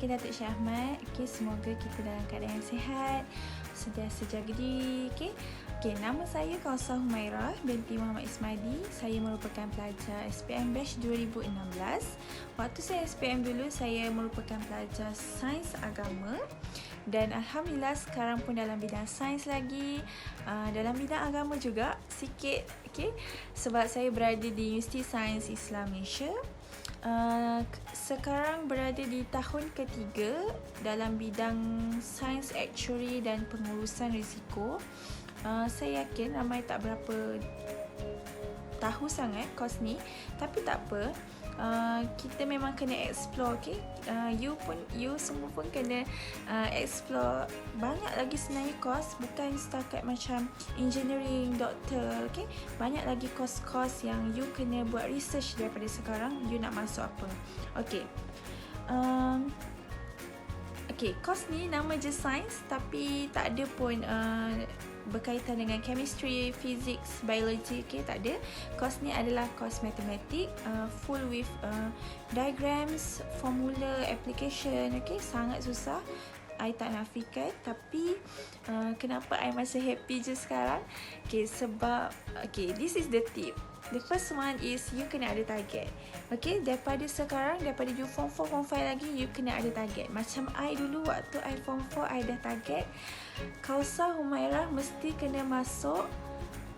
Okey, Datuk Syah Ahmad. Okey, semoga kita dalam keadaan yang sihat, sentiasa jaga diri. Okey, nama saya Kausar Humairah binti Muhammad Ismadi. Saya merupakan pelajar SPM Batch 2016. Waktu saya SPM dulu, saya merupakan pelajar Sains Agama. Dan Alhamdulillah sekarang pun dalam bidang sains lagi, dalam bidang agama juga sikit, okay? Sebab saya berada di Universiti Sains Islam Malaysia. Sekarang berada di tahun ketiga dalam bidang sains actuary dan pengurusan risiko. Saya yakin ramai tak berapa tahu sangat kos ni, tapi tak apa. Kita memang kena explore, okay? You semua pun kena explore banyak lagi sebenarnya kos, bukan setakat macam engineering, doktor, okay? Banyak lagi kos-kos yang you kena buat research daripada sekarang you nak masuk apa. Okay. Okay, kos ni nama je sains tapi tak ada pun berkaitan dengan chemistry, physics, biology, okay, tak ada. Kos ni adalah kos matematik, full with diagrams, formula, application, okay, sangat susah. I tak nafikan, tapi kenapa I masih happy je sekarang? Okay, sebab, okay, this is the tip. The first one is you kena ada target. Okay, daripada sekarang, daripada you form 4, form 5 lagi, you kena ada target. Macam I dulu waktu I form 4, I dah target Kausar Humairah mesti kena masuk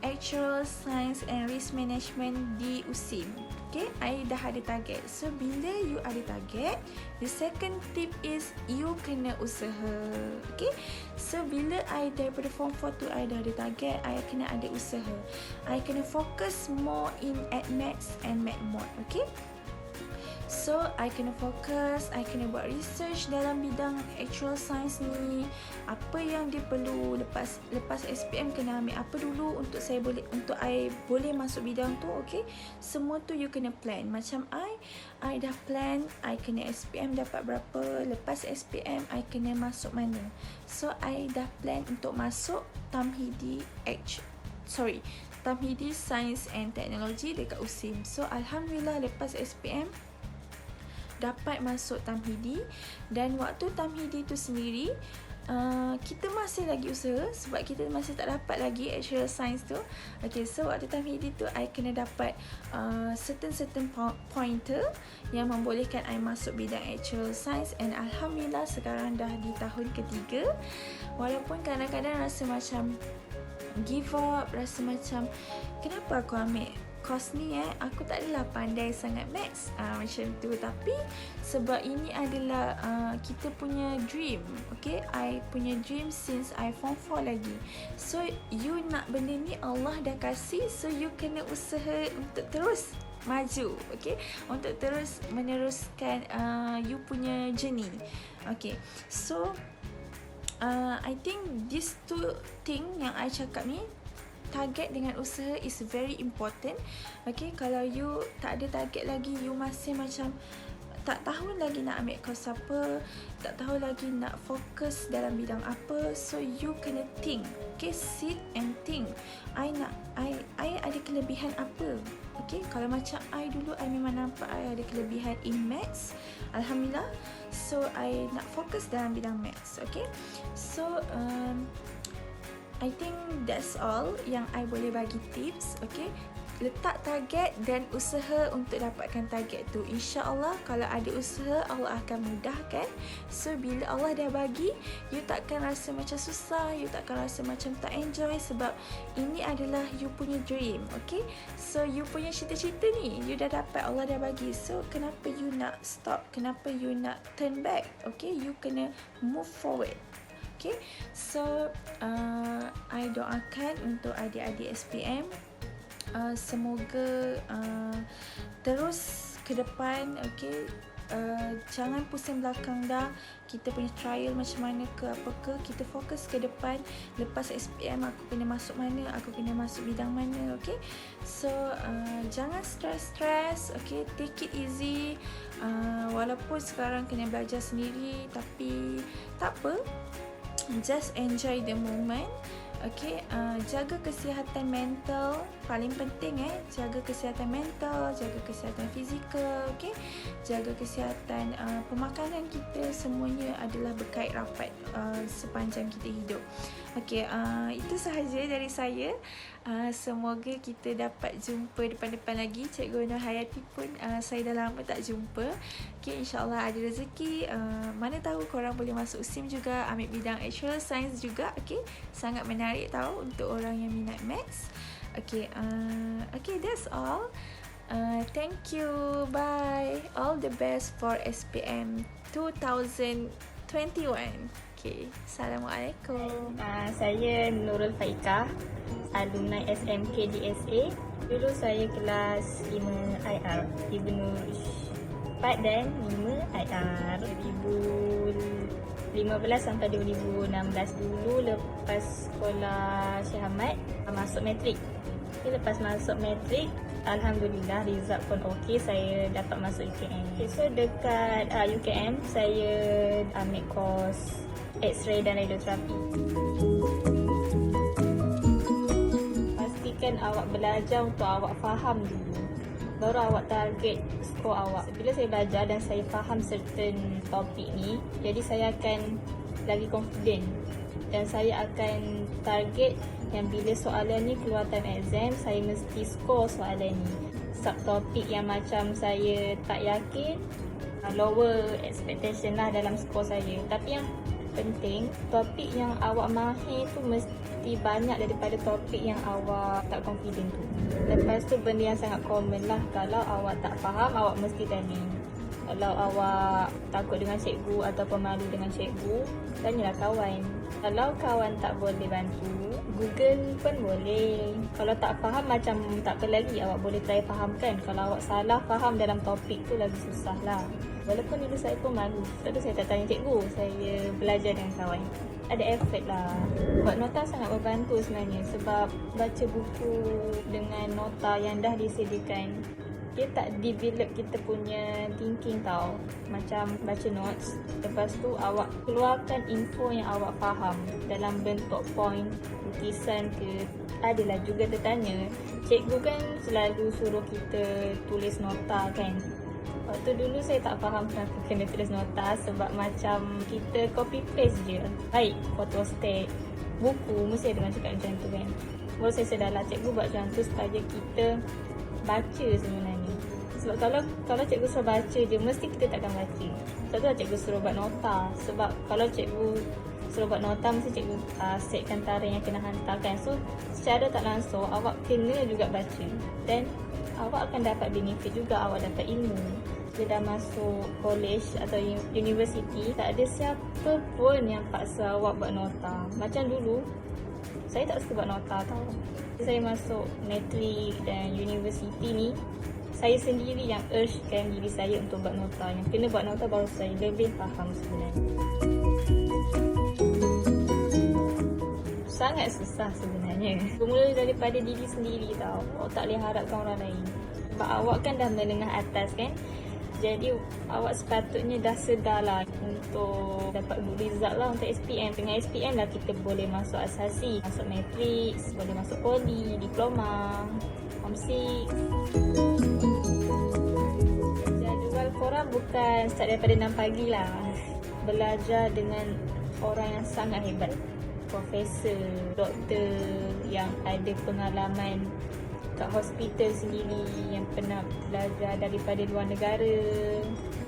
Actuarial Science and Risk Management di USIM. Okay, I dah ada target. So, bila you ada target, the second tip is you kena usaha. Okay, so bila I daripada form 4 tu, I dah ada target, I kena ada usaha. I kena fokus more in at maths and math mod. Okay, so I kena fokus, I kena buat research dalam bidang actual science ni. Apa yang dia perlu lepas SPM kena ambil apa dulu untuk I boleh masuk bidang tu, okay? Semua tu you kena plan. Macam I dah plan, I kena SPM dapat berapa, lepas SPM I kena masuk mana. So I dah plan untuk masuk Tamhidi Science and Technology dekat USIM. So Alhamdulillah lepas SPM dapat masuk Tamhidi, dan waktu Tamhidi tu sendiri kita masih lagi usaha sebab kita masih tak dapat lagi actual science tu. Okay, so waktu Tamhidi tu I kena dapat certain pointer yang membolehkan I masuk bidang actual science, and Alhamdulillah sekarang dah di tahun ketiga. Walaupun kadang-kadang rasa macam give up, rasa macam kenapa aku ambil kos ni, aku tak adalah pandai sangat maths macam tu, tapi sebab ini adalah kita punya dream. Okay, I punya dream since I form 4 lagi. So you nak benda ni, Allah dah kasih, so you kena usaha untuk terus maju, okay, untuk terus meneruskan you punya journey. Okay, so I think these two thing yang I cakap ni, target dengan usaha is very important. Okay, kalau you tak ada target lagi, you masih macam tak tahu lagi nak ambil course apa, tak tahu lagi nak fokus dalam bidang apa, so you kena think. Okay, sit and think. I ada kelebihan apa? Okay, kalau macam I dulu, I memang nampak I ada kelebihan in maths, Alhamdulillah. So I nak fokus dalam bidang maths. Okay, so I think that's all yang I boleh bagi tips. Okay, letak target dan usaha untuk dapatkan target tu. InsyaAllah kalau ada usaha, Allah akan mudahkan. So bila Allah dah bagi, you takkan rasa macam susah, you takkan rasa macam tak enjoy, sebab ini adalah you punya dream. Okay, so you punya cita-cita ni you dah dapat, Allah dah bagi. So kenapa you nak stop, kenapa you nak turn back? Okay, you kena move forward. Okay, so I doakan untuk adik-adik SPM, semoga terus ke depan. Okay, jangan pusing belakang dah. Kita punya trial macam mana ke apa ke, kita fokus ke depan. Lepas SPM aku kena masuk mana, aku kena masuk bidang mana. Okay, so jangan stress. Okay, take it easy. Walaupun sekarang kena belajar sendiri, tapi tak apa, just enjoy the moment. Okey, jaga kesihatan mental, paling penting jaga kesihatan mental, jaga kesihatan fizikal, okey. Jaga kesihatan pemakanan kita, semuanya adalah berkait rapat sepanjang kita hidup. Okey, itu sahaja dari saya. Semoga kita dapat jumpa depan-depan lagi. Cikgu Nur Hayati pun saya dah lama tak jumpa. Okey, insya-Allah ada rezeki. Mana tahu korang boleh masuk SIM juga, ambil bidang actual science juga. Okey, sangat menarik tahu untuk orang yang minat maths. Okey, that's all. Thank you. Bye. All the best for SPM 2021. Okay. Assalamualaikum. Saya Nurul Faikah, alumni SMK DSA. Dulu saya kelas 5 IR, Ibnu 4 dan 5 IR. 2015 sampai 2016 dulu lepas sekolah Syekh Ahmad masuk matrik. Lepas masuk matrik, alhamdulillah result pun okey, saya dapat masuk UKM. So dekat UKM saya ambil course X-ray dan radioterapi. Pastikan awak belajar untuk awak faham dulu, baru awak target skor awak. Bila saya belajar dan saya faham certain topik ni, jadi saya akan lagi confident dan saya akan target yang bila soalan ni keluar time exam, saya mesti skor soalan ni. Subtopik yang macam saya tak yakin, lower expectation lah dalam skor saya. Tapi yang penting, topik yang awak mahir tu mesti banyak daripada topik yang awak tak confident tu. Lepas tu benda yang sangat common lah, kalau awak tak faham, awak mesti tanya. Kalau awak takut dengan cikgu atau malu dengan cikgu, tanyalah kawan. Kalau kawan tak boleh bantu, Google pun boleh. Kalau tak faham macam tak apa lagi, awak boleh try fahamkan. Kalau awak salah faham dalam topik tu lagi susah lah. Walaupun dulu saya pun malu, sebab tu saya tak tanya cikgu, saya belajar dengan kawan. Ada efek lah. Buat nota sangat membantu sebenarnya, sebab baca buku dengan nota yang dah disediakan, dia tak develop kita punya thinking tau. Macam baca notes, lepas tu awak keluarkan info yang awak faham dalam bentuk point, lukisan ke. Adalah juga tertanya, cikgu kan selalu suruh kita tulis nota kan. Waktu dulu saya tak faham kenapa kena tulis nota, sebab macam kita copy paste je. Baik, photostat, buku mesti ada orang cakap macam tu kan. Baru saya sedarlah cikgu buat macam tu supaya kita baca sebenarnya. Sebab kalau cikgu suruh baca je, mesti kita takkan baca. Sebab tu lah cikgu suruh buat nota. Sebab kalau cikgu suruh buat nota, mesti cikgu setkan tarikh yang kena hantarkan. So secara tak langsung awak kena juga baca, dan awak akan dapat benefit juga, awak dapat ilmu. Bila dah masuk college atau university, tak ada siapa pun yang paksa awak buat nota. Macam dulu saya tak suka buat nota tau. Saya masuk matrik dan universiti ni, saya sendiri yang urgekan diri saya untuk buat nota. Yang kena buat nota baru saya lebih faham sebenarnya. Sangat susah sebenarnya. Bermula daripada diri sendiri tau. Awak tak boleh harapkan orang lain. Sebab awak kan dah menengah atas kan. Jadi awak sepatutnya dah sedar lah untuk dapat good result lah untuk SPM. Dengan SPM lah kita boleh masuk asasi, masuk matrik, boleh masuk poli, diploma, Form 6. Jadual korang bukan start daripada 6 pagi lah. Belajar dengan orang yang sangat hebat, profesor, doktor yang ada pengalaman kat hospital sendiri, yang pernah belajar daripada luar negara.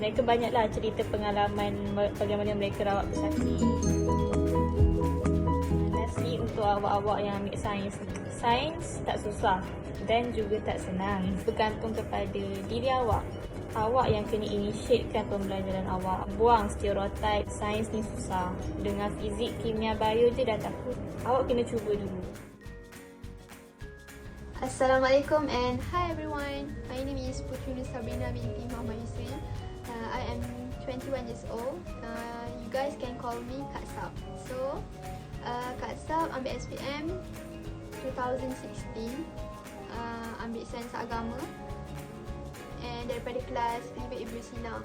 Mereka banyaklah cerita pengalaman bagaimana mereka rawat pesakit. Nasihat untuk awak-awak yang ambil sains. Sains tak susah dan juga tak senang. Bergantung kepada diri awak. Awak yang kena initiatekan pembelajaran awak. Buang stereotype sains ni susah. Dengan fizik, kimia, bio je dah takut. Awak kena cuba dulu. Assalamualaikum and hi everyone. My name is Putri Nur Sabrina binti Muhammad Yusrin. I am 21 years old. You guys can call me Kak Sab. So, Kak Sab ambil SPM 2016. Ambil sains agama. And daripada kelas 5 Ibu Sina.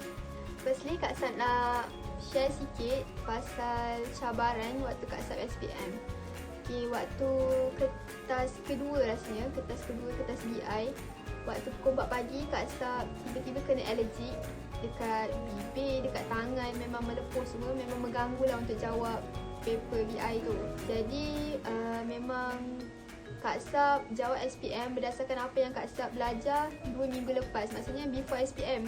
Firstly, Kak Sab nak share sikit pasal cabaran waktu Kak Sab SPM. Okay, waktu kertas kedua rasanya, kertas BI, waktu pukul 4 pagi Kak Sab tiba-tiba kena alergi dekat bibir, dekat tangan, memang melepuh semua, memang mengganggu lah untuk jawab paper BI tu. Jadi memang Kak Sab jawab SPM berdasarkan apa yang Kak Sab belajar 2 minggu lepas. Maksudnya before SPM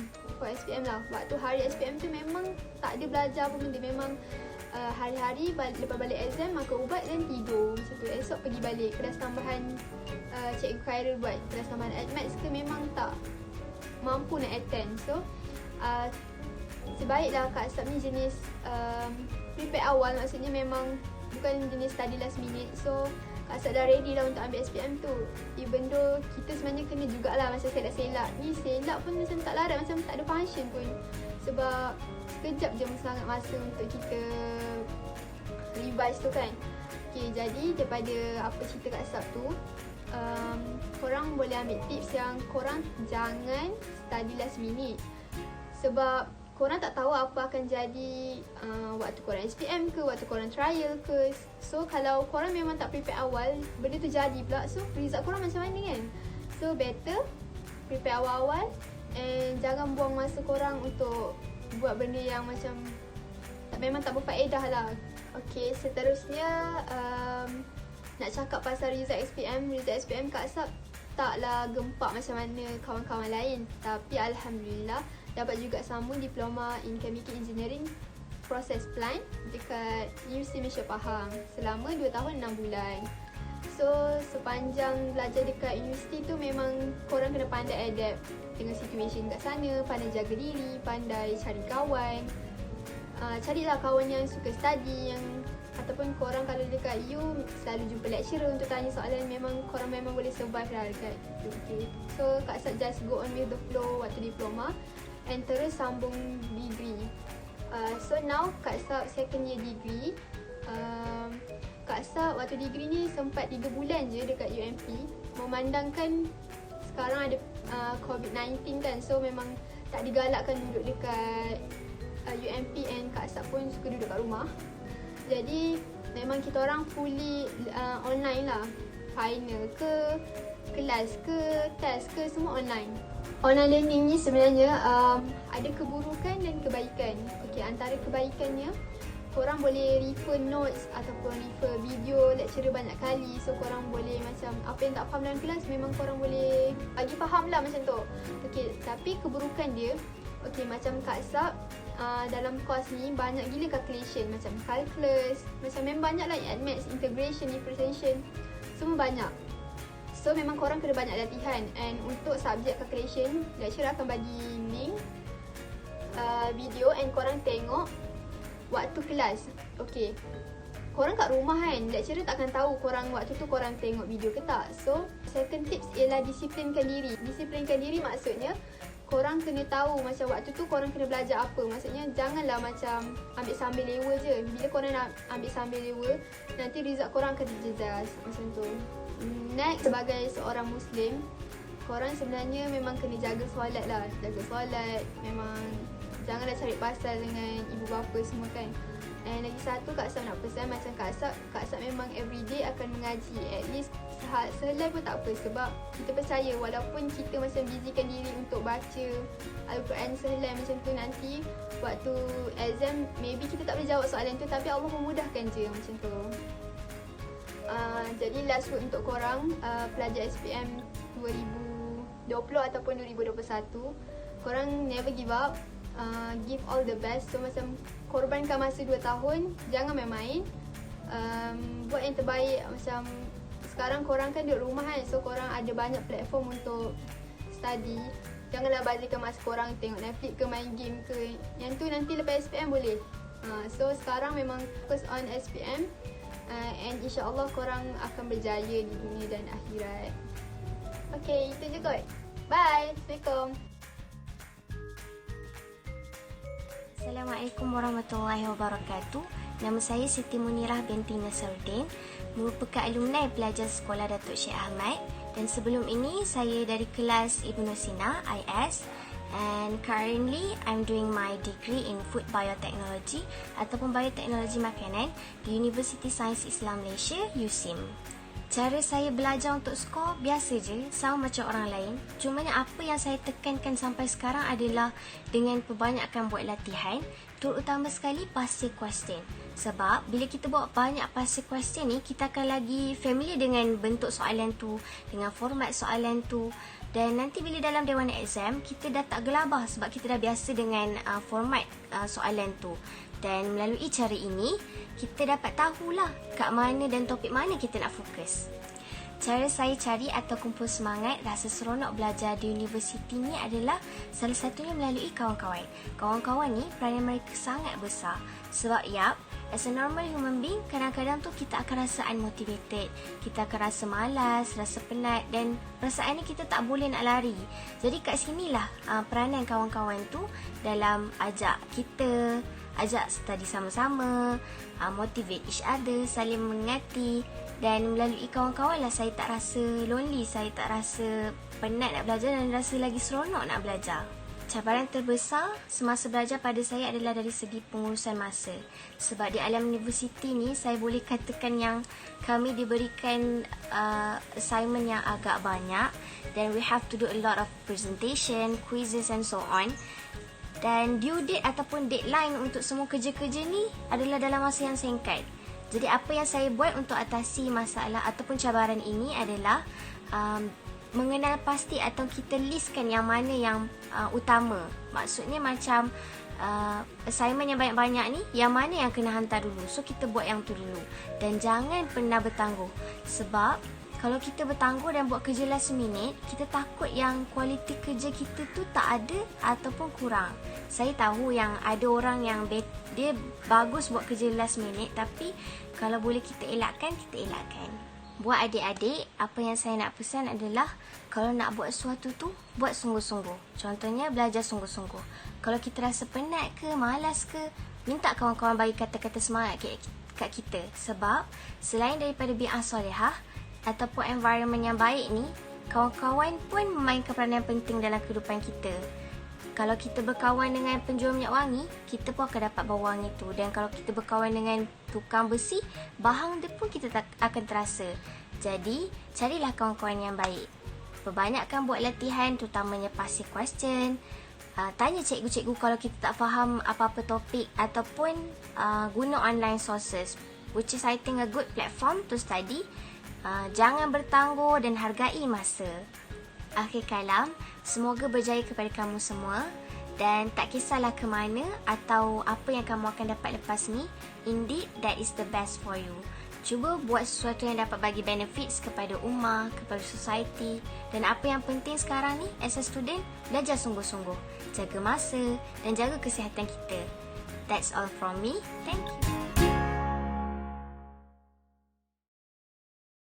lah. Waktu hari SPM tu memang tak ada belajar apa benda. Memang hari-hari lepas balik exam makan ubat dan tidur macam tu. Esok pergi balik. Kelas tambahan Cikgu Khairul buat kelas tambahan Admaths ke memang tak mampu nak attend. So sebaiklah Kak Sab ni jenis prepare awal. Maksudnya memang bukan jenis study last minute. So Kak Sab dah ready lah untuk ambil SPM tu. Even though kita sebenarnya kena jugalah macam selak-selak. Ni selak pun macam tak larat, macam tak ada function pun. Sebab sekejap je sangat masa untuk kita revise tu kan. Okay, jadi daripada apa cerita Kak Sab tu, korang boleh ambil tips yang korang jangan study last minute. Sebab korang tak tahu apa akan jadi waktu korang SPM ke, waktu korang trial ke. So kalau korang memang tak prepare awal, benda tu jadi pula. So result korang macam mana kan? So better prepare awal-awal and jangan buang masa korang untuk buat benda yang macam memang tak berfaedah lah. Okay, seterusnya nak cakap pasal result SPM. Result SPM Kak Sab taklah gempak macam mana kawan-kawan lain. Tapi Alhamdulillah dapat juga sambung Diploma in Chemical Engineering Process Plant dekat Universiti Malaysia Pahang selama 2 tahun 6 bulan. So sepanjang belajar dekat universiti tu memang korang kena pandai adapt dengan situation kat sana, pandai jaga diri, pandai cari kawan. Carilah kawan yang suka study, yang ataupun korang kalau dekat U selalu jumpa lecturer untuk tanya soalan. Memang korang memang boleh survive lah dekat UK. So Kak Sab just go on with the flow waktu diploma and terus sambung degree. So now Kak Sab second year degree. Kak Sab waktu degree ni sempat 3 bulan je dekat UMP. Memandangkan sekarang ada COVID-19 kan. So memang tak digalakkan duduk dekat UMP and Kak Sab pun suka duduk kat rumah. Jadi memang kita orang fully online lah. Final ke, kelas ke, test ke, semua online. Online learning ni sebenarnya ada keburukan dan kebaikan. Okay, antara kebaikannya, korang boleh refer notes ataupun refer video lecturer banyak kali. So korang boleh macam apa yang tak faham dalam kelas memang korang boleh bagi faham lah macam tu. Okay, tapi keburukan dia, okay, macam Kak Sab dalam course ni banyak gila calculation, macam calculus, macam memang banyak lah Admaths, integration, differentiation, semua banyak. So memang korang kena banyak latihan. And untuk subjek calculation, lecturer akan bagi link video and korang tengok waktu kelas. Okay, korang kat rumah kan, lecturer tak akan tahu korang waktu tu korang tengok video ke tak. So second tips ialah disiplinkan diri. Disiplinkan diri maksudnya korang kena tahu macam waktu tu korang kena belajar apa. Maksudnya janganlah macam ambil sambil lewa je. Bila korang nak ambil sambil lewa, nanti result korang akan terjejas macam tu. Next, sebagai seorang Muslim, korang sebenarnya memang kena jaga solat lah. Jaga solat, memang janganlah cari pasal dengan ibu bapa semua kan. And lagi satu Kak Sab nak pesan macam Kak Sab memang everyday akan mengaji. At least sehelai pun tak apa. Sebab kita percaya walaupun kita macam busykan diri untuk baca Al-Quran sehelai macam tu, nanti waktu exam maybe kita tak boleh jawab soalan tu, tapi Allah memudahkan je macam tu. Jadi last word untuk korang pelajar SPM 2020 ataupun 2021, korang never give up. Give all the best. So macam korbankan masa 2 tahun, jangan main-main. Buat yang terbaik. Macam sekarang korang kan duduk rumah kan, so korang ada banyak platform untuk study. Janganlah bazirkan masa korang tengok Netflix ke, main game ke. Yang tu nanti lepas SPM boleh. So sekarang memang focus on SPM, and insyaAllah korang akan berjaya di dunia dan akhirat. Okay, itu je kot. Bye. Assalamualaikum. Assalamualaikum warahmatullahi wabarakatuh. Nama saya Siti Munirah binti Nasruddin, merupakan alumni pelajar sekolah Datuk Syed Ahmad, dan sebelum ini saya dari kelas Ibnu Sina IS, And currently, I'm doing my degree in Food Biotechnology ataupun Bioteknologi Makanan di Universiti Sains Islam Malaysia, USIM. Cara saya belajar untuk skor biasa je, sama macam orang lain. Cumanya apa yang saya tekankan sampai sekarang adalah dengan perbanyakkan buat latihan, terutama sekali passive question. Sebab bila kita buat banyak passive question ni, kita akan lagi familiar dengan bentuk soalan tu, dengan format soalan tu. Dan nanti bila dalam dewan exam, kita dah tak gelabah sebab kita dah biasa dengan format soalan tu. Dan melalui cara ini, kita dapat tahulah kat mana dan topik mana kita nak fokus. Cara saya cari atau kumpul semangat, rasa seronok belajar di universiti ni adalah salah satunya melalui kawan-kawan. Kawan-kawan ni peranan mereka sangat besar. Sebab as a normal human being, kadang-kadang tu kita akan rasa unmotivated. Kita akan rasa malas, rasa penat dan perasaan ni kita tak boleh nak lari. Jadi kat sinilah peranan kawan-kawan tu dalam ajak kita, ajak study sama-sama, motivate each other, saling mengingati. Dan melalui kawan-kawan lah saya tak rasa lonely, saya tak rasa penat nak belajar dan rasa lagi seronok nak belajar. Cabaran terbesar semasa belajar pada saya adalah dari segi pengurusan masa. Sebab di alam universiti ni, saya boleh katakan yang kami diberikan assignment yang agak banyak. Dan we have to do a lot of presentation, quizzes and so on. Dan due date ataupun deadline untuk semua kerja-kerja ni adalah dalam masa yang singkat. Jadi apa yang saya buat untuk atasi masalah ataupun cabaran ini adalah mengenal pasti atau kita listkan yang mana yang utama. Maksudnya macam assignment yang banyak-banyak ni, yang mana yang kena hantar dulu. So kita buat yang tu dulu. Dan jangan pernah bertangguh. Sebab kalau kita bertangguh dan buat kerja last minute, kita takut yang kualiti kerja kita tu tak ada ataupun kurang. Saya tahu yang ada orang yang dia bagus buat kerja last minute, tapi kalau boleh kita elakkan, kita elakkan. Buat adik-adik, apa yang saya nak pesan adalah kalau nak buat sesuatu tu, buat sungguh-sungguh. Contohnya belajar sungguh-sungguh. Kalau kita rasa penat ke, malas ke, minta kawan-kawan bagi kata-kata semangat kat kita. Sebab selain daripada bi'ah solehah ataupun environment yang baik ni, kawan-kawan pun memainkan peranan penting dalam kehidupan kita. Kalau kita berkawan dengan penjual minyak wangi, kita pun akan dapat bau wangi tu. Dan kalau kita berkawan dengan tukang besi, bahang dia pun kita akan terasa. Jadi, carilah kawan-kawan yang baik. Perbanyakkan buat latihan, terutamanya passive question. Tanya cikgu-cikgu kalau kita tak faham apa-apa topik ataupun guna online sources, which is I think a good platform to study. Jangan bertangguh dan hargai masa. Akhir kalam, semoga berjaya kepada kamu semua. Dan tak kisahlah ke mana atau apa yang kamu akan dapat lepas ni, indeed that is the best for you. Cuba buat sesuatu yang dapat bagi benefits kepada ummah, kepada society. Dan apa yang penting sekarang ni, as a student, belajar sungguh-sungguh. Jaga masa dan jaga kesihatan kita. That's all from me. Thank you.